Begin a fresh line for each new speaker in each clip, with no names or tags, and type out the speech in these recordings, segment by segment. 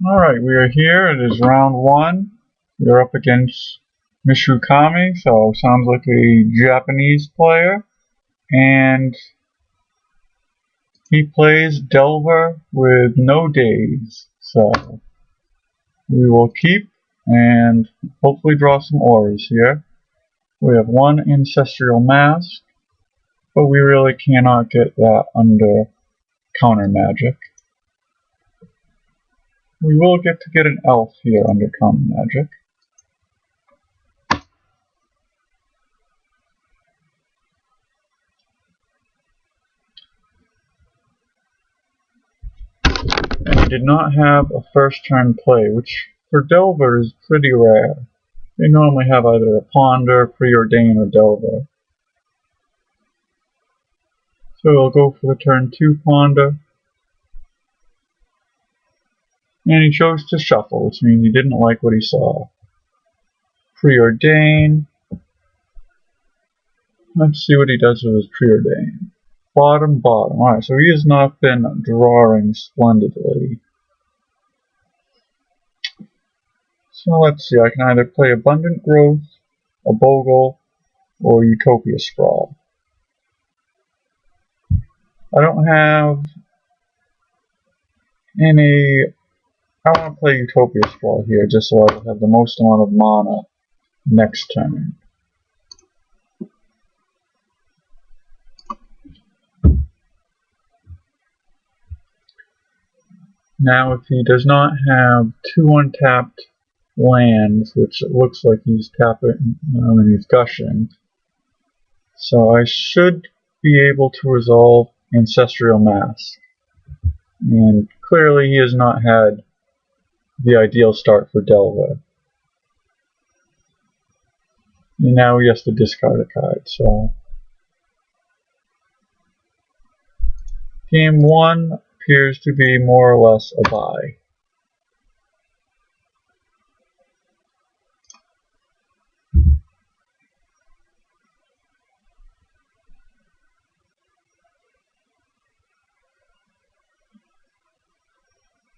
Alright, we are here. It is round 1. We're up against Mishukami, so sounds like a Japanese player. And he plays Delver with no days. So we will keep and hopefully draw some auras here. We have one Ancestral Mask, but we really cannot get that under counter magic. We will get an elf here under counter magic. And he did not have a first turn play, which for Delver is pretty rare. They normally have either a Ponder, Preordain, or Delver. So we'll go for the turn 2 Ponder. And he chose to shuffle, which means he didn't like what he saw. Preordain. Let's see what he does with his Preordain. Bottom. Alright, so he has not been drawing splendidly. So let's see, I can either play Abundant Growth, a Bogle, or Utopia Sprawl. I don't have any... I want to play Utopia Sprawl here just so I will have the most amount of mana next turn. Now if he does not have 2 untapped lands, which it looks like he's tapping and he's gushing, so I should be able to resolve Ancestral Mask. And clearly he has not had the ideal start for Delver. And now he has to discard a card, so game 1 appears to be more or less a bye.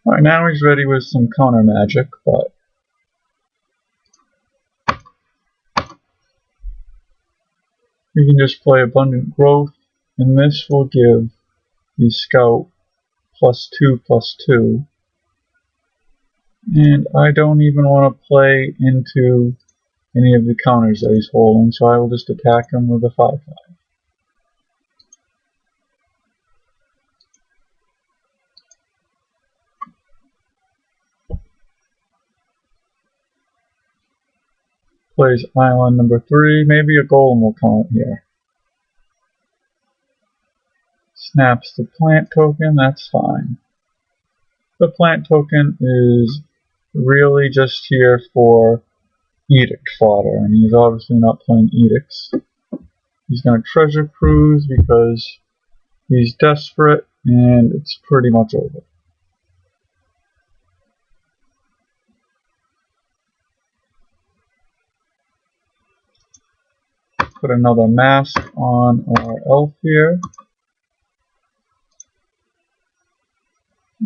Alright, now he's ready with some counter magic, but we can just play Abundant Growth, and this will give the Scout +2/+2. And I don't even want to play into any of the counters that he's holding, so I will just attack him with a 5/5. Plays island number 3, maybe a golem will count here. Snaps the plant token, that's fine. The plant token is really just here for edict fodder, and he's obviously not playing edicts. He's going to treasure cruise because he's desperate, and it's pretty much over. Put another mask on our elf here.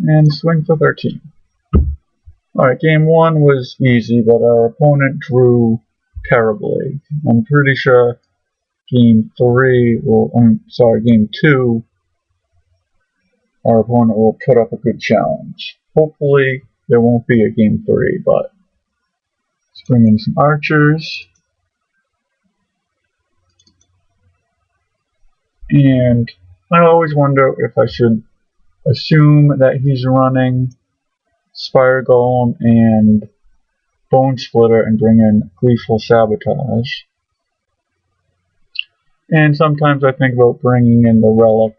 And swing for 13. Alright, game 1 was easy, but our opponent drew terribly. I'm pretty sure game 2, our opponent will put up a good challenge. Hopefully there won't be a game 3, but let's bring in some archers. And I always wonder if I should assume that he's running Spire Golem and Bone Splitter and bring in Gleeful Sabotage. And sometimes I think about bringing in the Relic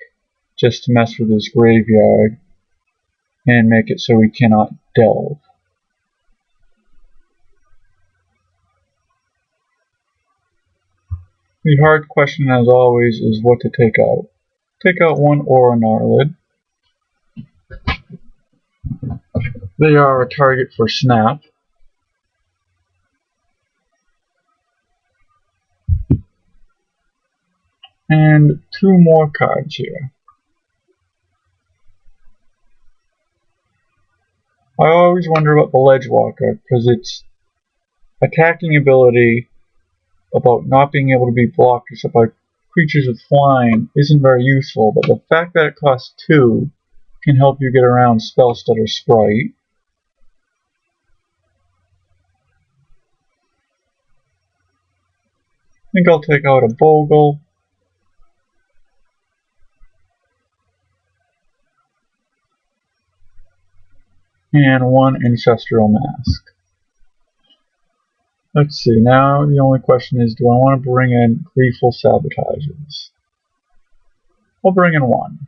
just to mess with his graveyard and make it so he cannot delve. The hard question, as always, is what to take out. Take out one Aura Gnarlid. They are a target for snap. And 2 more cards here. I always wonder about the Ledgewalker, because its attacking ability about not being able to be blocked except by creatures with flying isn't very useful, but the fact that it costs 2 can help you get around Spellstutter Sprite. I think I'll take out a Bogle. And 1 Ancestral Mask. Let's see, now the only question is, do I want to bring in Gleeful Sabotages? I'll bring in 1.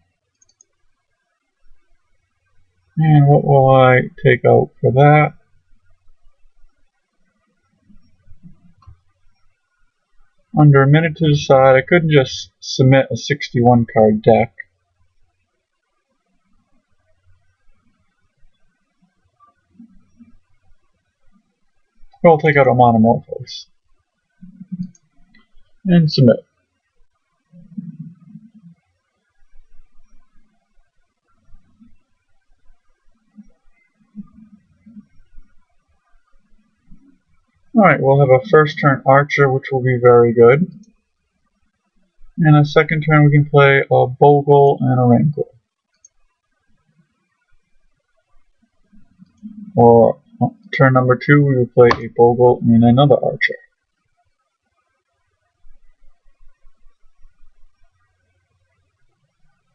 And what will I take out for that? Under a minute to decide, I could just submit a 61 card deck. I'll take out a Manamorphose and submit. Alright, we'll have a first turn Archer, which will be very good. And a second turn we can play a Bogle and a Rancor. Or turn number 2 we will play a Bogle and another Archer.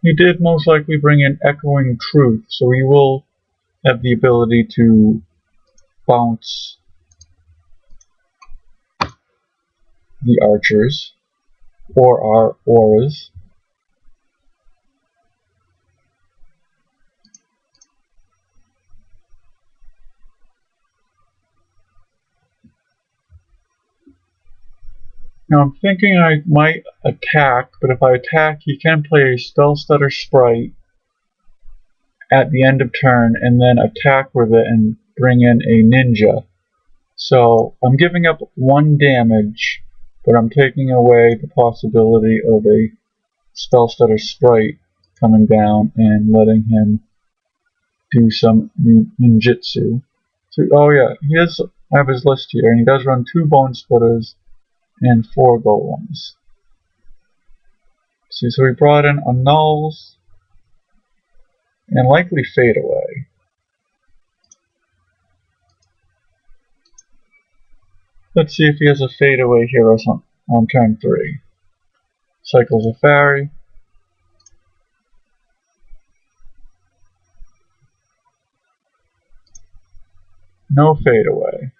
He did most likely bring in Echoing Truth, so he will have the ability to bounce the archers, or our auras. Now I'm thinking I might attack, but if I attack, he can play a Spellstutter Sprite at the end of turn and then attack with it and bring in a ninja. So I'm giving up 1 damage, but I'm taking away the possibility of a Spellstutter Sprite coming down and letting him do some ninjutsu. So, oh yeah, I have his list here, and he does run 2 Bone Splitters and 4 Golems. See, so we brought in Annuls and likely Fade Away. Let's see if he has a Fade Away hero on turn 3. Cycles a Fairy. No Fade Away.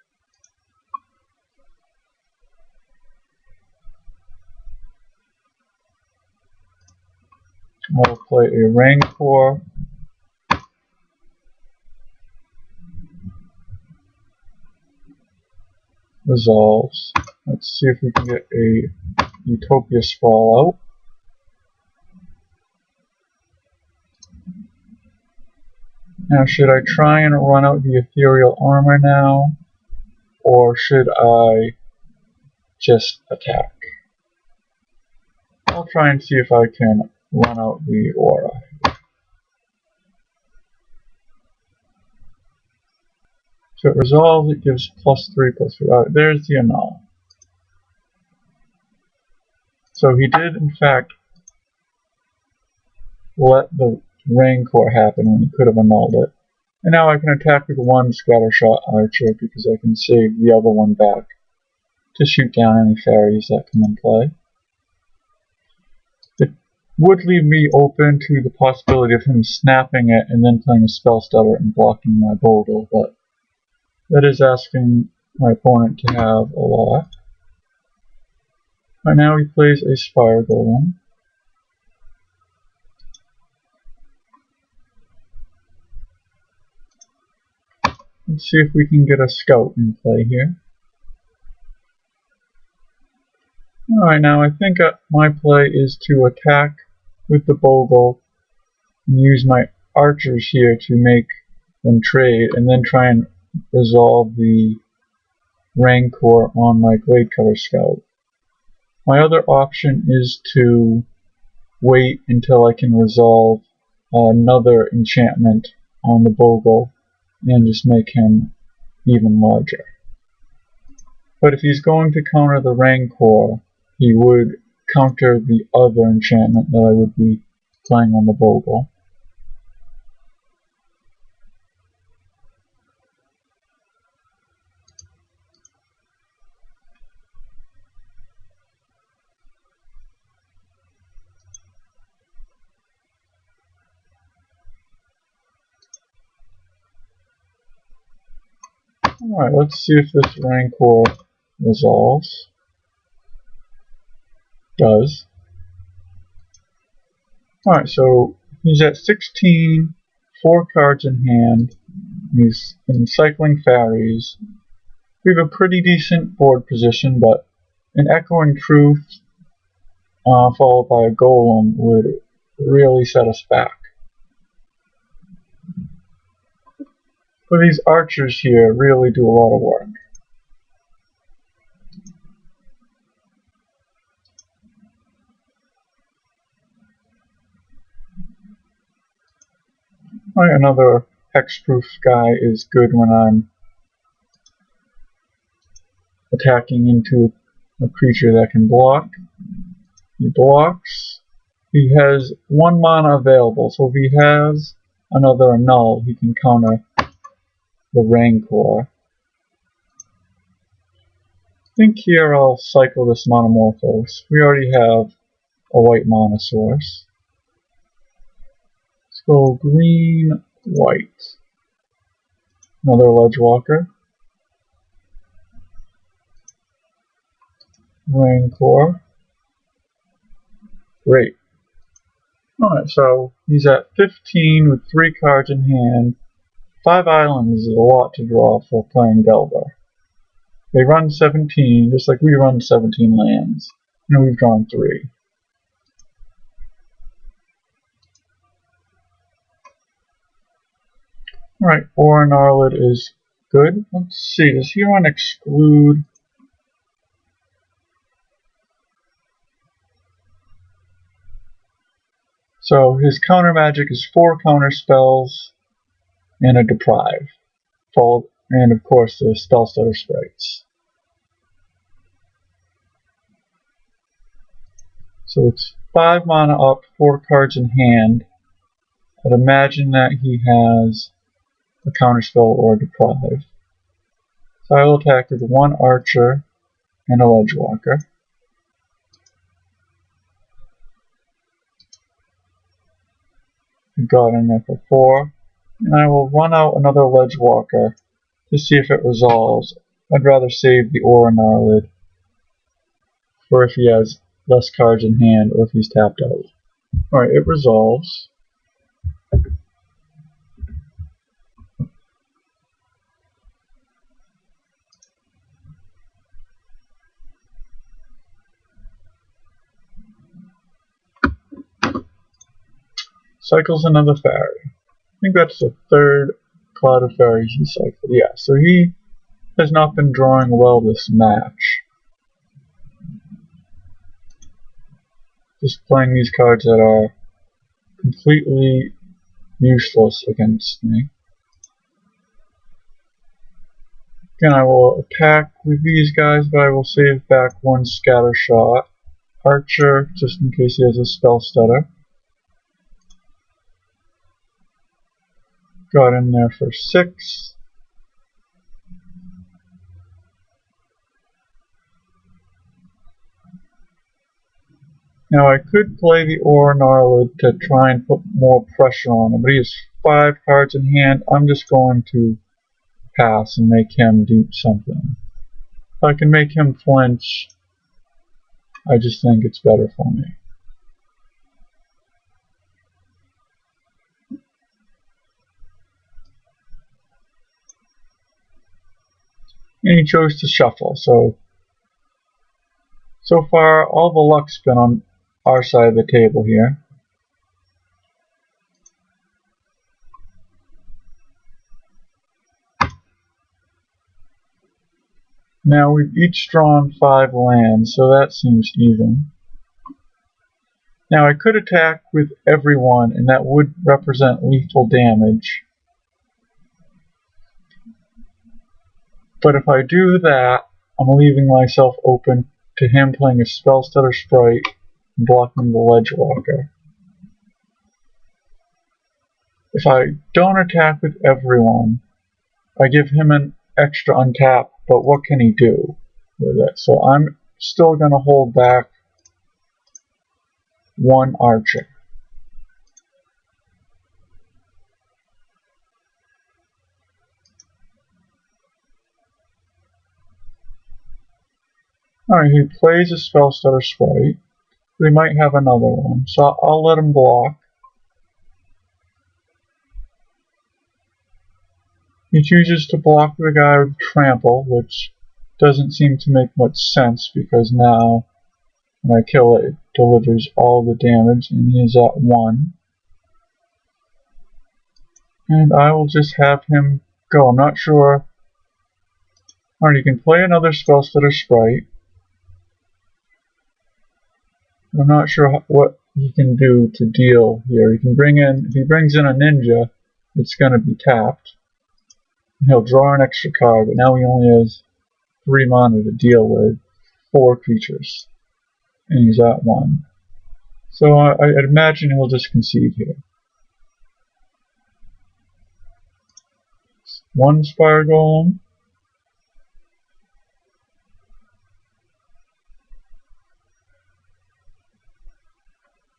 I'll play a Rancor. Resolves. Let's see if we can get a Utopia Sprawl out. Now, should I try and run out the Ethereal Armor now, or should I just attack? I'll try and see if I can run out the Aura. So it resolves, it gives +3/+3. Alright, there's the annul. So he did, in fact, let the Rancor happen when he could have annulled it. And now I can attack with 1 Scattershot Archer because I can save the other one back to shoot down any fairies that come in play. It would leave me open to the possibility of him snapping it and then playing a Spellstutter and blocking my Bogle, but that is asking my opponent to have a lot. Right now he plays a Spire Golem. Let's see if we can get a Scout in play here. Alright, now I think my play is to attack with the Bogle and use my archers here to make them trade, and then try and resolve the Rancor on my Gladecover Scout. My other option is to wait until I can resolve another enchantment on the Bogle and just make him even larger. But if he's going to counter the Rancor, he would counter the other enchantment that I would be playing on the Bogle. Alright, let's see if this Rancor resolves. Does. Alright, so he's at 16, 4 cards in hand, he's been cycling fairies. We have a pretty decent board position, but an Echoing Truth followed by a Golem would really set us back. But these archers here really do a lot of work. Alright, another hexproof guy is good when I'm attacking into a creature that can block. He blocks. He has 1 mana available, so if he has another Annul, he can counter the Rancor. I think here I'll cycle this Manamorphose. We already have a white mana source. Let's go green, white. Another Ledgewalker. Rancor. Great. Alright, so he's at 15 with 3 cards in hand. 5 islands is a lot to draw for playing Delver. They run 17, just like we run 17 lands. And we've drawn 3. Alright, Aura Gnarlid is good. Let's see, does he run Exclude? So his counter magic is 4 counter spells and a Deprive. And of course the Spell Stutter Sprites. So it's 5 mana up, 4 cards in hand. I'd imagine that he has a counterspell or a Deprive. So I will attack with 1 Archer and a Ledgewalker. Got in there for 4. And I will run out another Ledgewalker to see if it resolves. I'd rather save the Aura Gnarlid for if he has less cards in hand or if he's tapped out. Alright, it resolves. Cycles another fairy. I think that's the 3rd Cloud of Fairies he cycled. Yeah, so he has not been drawing well this match. Just playing these cards that are completely useless against me. Again, I will attack with these guys, but I will save back 1 Scattershot Archer, just in case he has a Spell Stutter. Got in there for 6. Now I could play the Aura Gnarlid to try and put more pressure on him, but he has 5 cards in hand. I'm just going to pass and make him do something. If I can make him flinch, I just think it's better for me. And he chose to shuffle, so far all the luck's been on our side of the table here. Now we've each drawn 5 lands, so that seems even. Now I could attack with everyone, and that would represent lethal damage. But if I do that, I'm leaving myself open to him playing a Spell Stutter Sprite and blocking the Ledgewalker. If I don't attack with everyone, I give him an extra untap, but what can he do with it? So I'm still going to hold back one Archer. Alright, he plays a Spell Stutter Sprite. We might have another one, so I'll let him block. He chooses to block the guy with Trample, which doesn't seem to make much sense because now when I kill it, it delivers all the damage and he is at 1. And I will just have him go. I'm not sure. Alright, you can play another Spell Stutter Sprite. I'm not sure what he can do to deal here. He can bring in, if he brings in a ninja, it's going to be tapped. He'll draw an extra card, but now he only has 3 mana to deal with 4 creatures. And he's at 1. So I'd imagine he'll just concede here. 1 Spire Golem.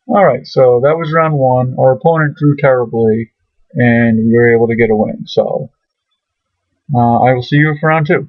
Alright, so that was round 1. Our opponent drew terribly, and we were able to get a win. So, I will see you for round 2.